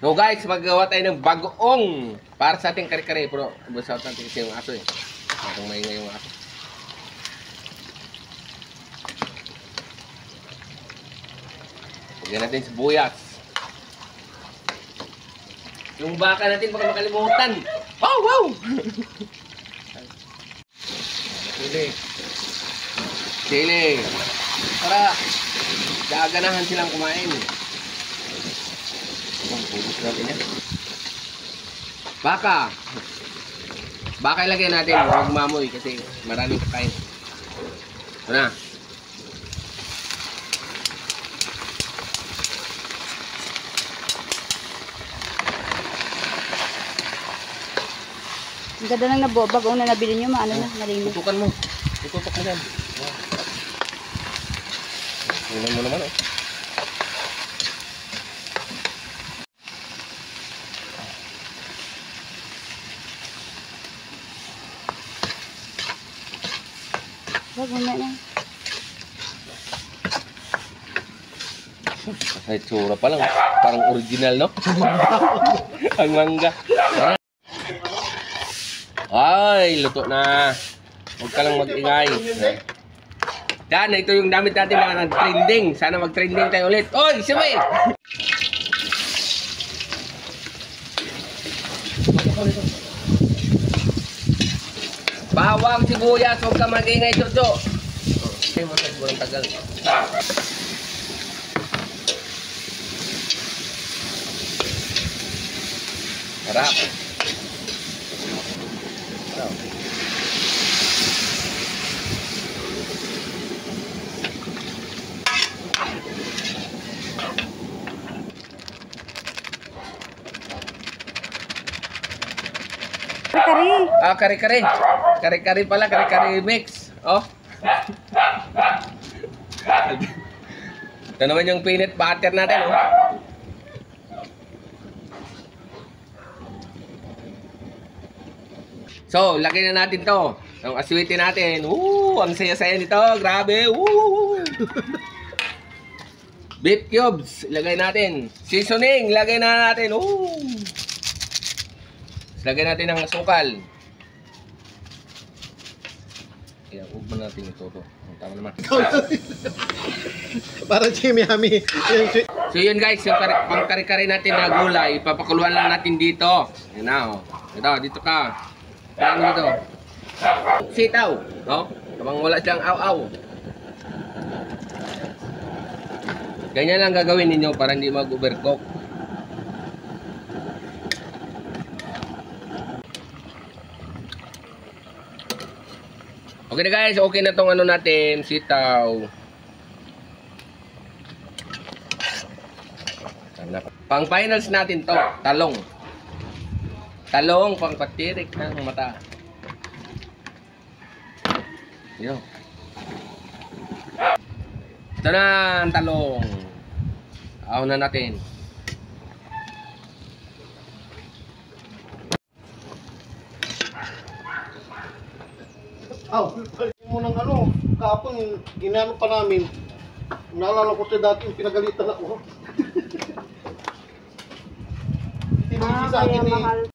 So guys, maggawa tayo ng bagoong para sa ating kare-kare. Pero busawat natin kasi yung aso eh. Parang maingay yung aso. Lagyan natin sibuyas. Yung baka natin baka makalimutan. Wow, wow! Sili. Sili. Para gaganahan silang kumain. Ubus natin yan. Baka. Baka ilagay natin. Huwag mamoy kasi maraming kakain. Ito na. Ang ganda ng bagoong na nabili nyo. Maano na, malinis. Tutukan mo. Tututok mo yan. Tingnan mo naman oh. Bagong na yan. Ay, tsura pa lang. Parang original, no? Ang mangga. Ay, luto na. Huwag ka lang mag-ingay. Yan, ito yung damit natin na nag-trending. Sana mag-trending tayo ulit. Oy, siyempre! Bawang sibuyas, huwag ka mag-ingay, Jojo. Ay, masagurang tagal. Harap. Kari-kari. Ah, kare-kare. Kare-kare pala, kare-kare mix. Oh. Ito naman yung peanut butter natin, oh. So, lagay na natin to. Ang aswiti natin. Ang saya-saya nito. Grabe. Beef cubes. Lagay natin. Seasoning. Lagay na natin. Lagay natin ng asukal. Kaya, huwag mo natin ito. Tama naman. Parang chimiami. So yun guys, yung pang kare-kare natin na gulay, ipapakuluan lang natin dito. Yun na, oh. Ito, dito ka. Ano dito? Sitaw, no? Kapag wala siyang aw-aw. Ganyan lang gagawin ninyo para hindi mag-overcook. Okay na guys, okay na tong ano natin, sitaw. Pang finals natin to, talong. Talong pang patirik ng mata. Yo. Ito na ang talong. Aw na natin. Mo ng ano, kapon ginano pa namin. Naalala ko dati yung pinagalitan ako. Tinisi sa akin eh.